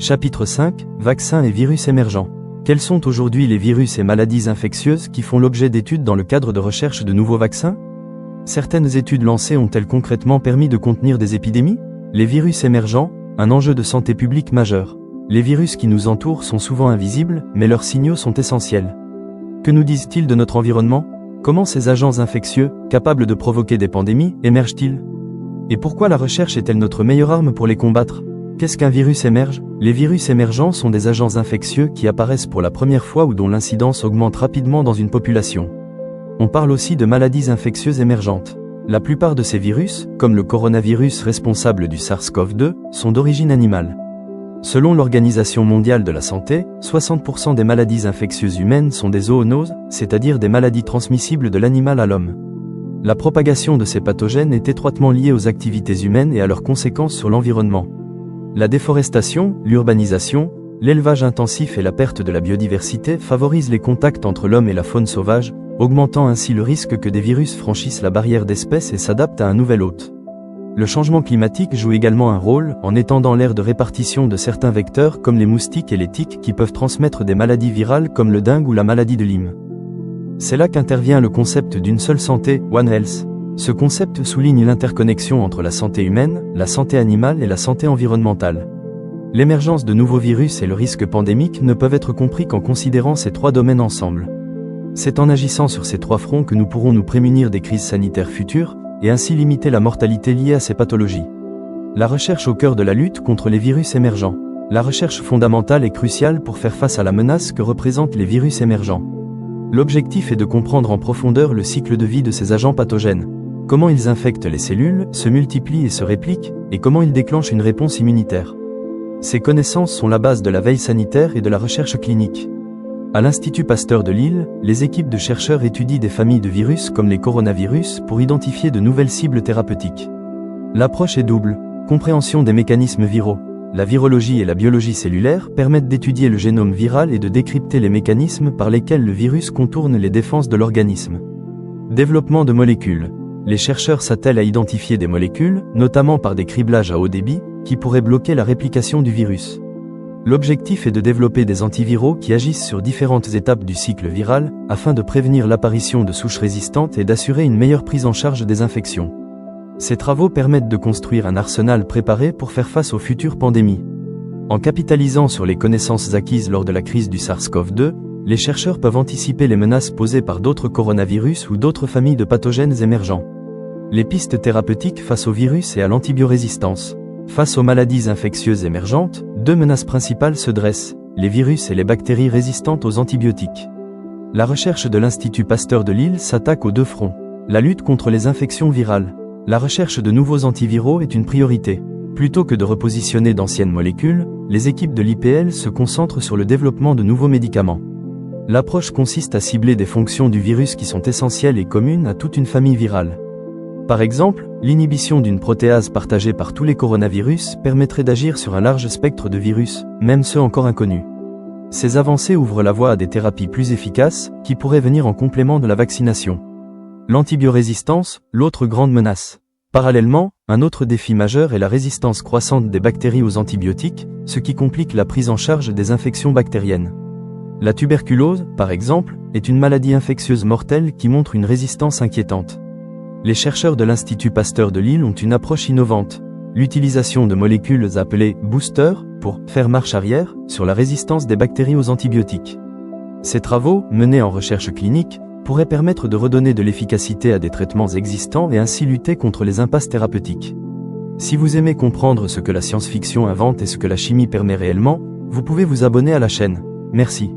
Chapitre 5, Vaccins et virus émergents. Quels sont aujourd'hui les virus et maladies infectieuses qui font l'objet d'études dans le cadre de recherche de nouveaux vaccins? Certaines études lancées ont-elles concrètement permis de contenir des épidémies? Les virus émergents, un enjeu de santé publique majeur. Les virus qui nous entourent sont souvent invisibles, mais leurs signaux sont essentiels. Que nous disent-ils de notre environnement? Comment ces agents infectieux, capables de provoquer des pandémies, émergent-ils? Et pourquoi la recherche est-elle notre meilleure arme pour les combattre? Qu'est-ce qu'un virus émerge? Les virus émergents sont des agents infectieux qui apparaissent pour la première fois ou dont l'incidence augmente rapidement dans une population. On parle aussi de maladies infectieuses émergentes. La plupart de ces virus, comme le coronavirus responsable du SARS-CoV-2, sont d'origine animale. Selon l'Organisation mondiale de la santé, 60% des maladies infectieuses humaines sont des zoonoses, c'est-à-dire des maladies transmissibles de l'animal à l'homme. La propagation de ces pathogènes est étroitement liée aux activités humaines et à leurs conséquences sur l'environnement. La déforestation, l'urbanisation, l'élevage intensif et la perte de la biodiversité favorisent les contacts entre l'homme et la faune sauvage, augmentant ainsi le risque que des virus franchissent la barrière d'espèces et s'adaptent à un nouvel hôte. Le changement climatique joue également un rôle en étendant l'aire de répartition de certains vecteurs comme les moustiques et les tiques qui peuvent transmettre des maladies virales comme le dengue ou la maladie de Lyme. C'est là qu'intervient le concept d'une seule santé, One Health. Ce concept souligne l'interconnexion entre la santé humaine, la santé animale et la santé environnementale. L'émergence de nouveaux virus et le risque pandémique ne peuvent être compris qu'en considérant ces trois domaines ensemble. C'est en agissant sur ces trois fronts que nous pourrons nous prémunir des crises sanitaires futures, et ainsi limiter la mortalité liée à ces pathologies. La recherche au cœur de la lutte contre les virus émergents. La recherche fondamentale est cruciale pour faire face à la menace que représentent les virus émergents. L'objectif est de comprendre en profondeur le cycle de vie de ces agents pathogènes. Comment ils infectent les cellules, se multiplient et se répliquent, et comment ils déclenchent une réponse immunitaire. Ces connaissances sont la base de la veille sanitaire et de la recherche clinique. À l'Institut Pasteur de Lille, les équipes de chercheurs étudient des familles de virus comme les coronavirus pour identifier de nouvelles cibles thérapeutiques. L'approche est double. Compréhension des mécanismes viraux. La virologie et la biologie cellulaire permettent d'étudier le génome viral et de décrypter les mécanismes par lesquels le virus contourne les défenses de l'organisme. Développement de molécules. Les chercheurs s'attellent à identifier des molécules, notamment par des criblages à haut débit, qui pourraient bloquer la réplication du virus. L'objectif est de développer des antiviraux qui agissent sur différentes étapes du cycle viral, afin de prévenir l'apparition de souches résistantes et d'assurer une meilleure prise en charge des infections. Ces travaux permettent de construire un arsenal préparé pour faire face aux futures pandémies. En capitalisant sur les connaissances acquises lors de la crise du SARS-CoV-2, les chercheurs peuvent anticiper les menaces posées par d'autres coronavirus ou d'autres familles de pathogènes émergents. Les pistes thérapeutiques face au virus et à l'antibiorésistance. Face aux maladies infectieuses émergentes, deux menaces principales se dressent, les virus et les bactéries résistantes aux antibiotiques. La recherche de l'Institut Pasteur de Lille s'attaque aux deux fronts. La lutte contre les infections virales. La recherche de nouveaux antiviraux est une priorité. Plutôt que de repositionner d'anciennes molécules, les équipes de l'IPL se concentrent sur le développement de nouveaux médicaments. L'approche consiste à cibler des fonctions du virus qui sont essentielles et communes à toute une famille virale. Par exemple, l'inhibition d'une protéase partagée par tous les coronavirus permettrait d'agir sur un large spectre de virus, même ceux encore inconnus. Ces avancées ouvrent la voie à des thérapies plus efficaces, qui pourraient venir en complément de la vaccination. L'antibiorésistance, l'autre grande menace. Parallèlement, un autre défi majeur est la résistance croissante des bactéries aux antibiotiques, ce qui complique la prise en charge des infections bactériennes. La tuberculose, par exemple, est une maladie infectieuse mortelle qui montre une résistance inquiétante. Les chercheurs de l'Institut Pasteur de Lille ont une approche innovante, l'utilisation de molécules appelées boosters pour faire marche arrière sur la résistance des bactéries aux antibiotiques. Ces travaux, menés en recherche clinique, pourraient permettre de redonner de l'efficacité à des traitements existants et ainsi lutter contre les impasses thérapeutiques. Si vous aimez comprendre ce que la science-fiction invente et ce que la chimie permet réellement, vous pouvez vous abonner à la chaîne. Merci.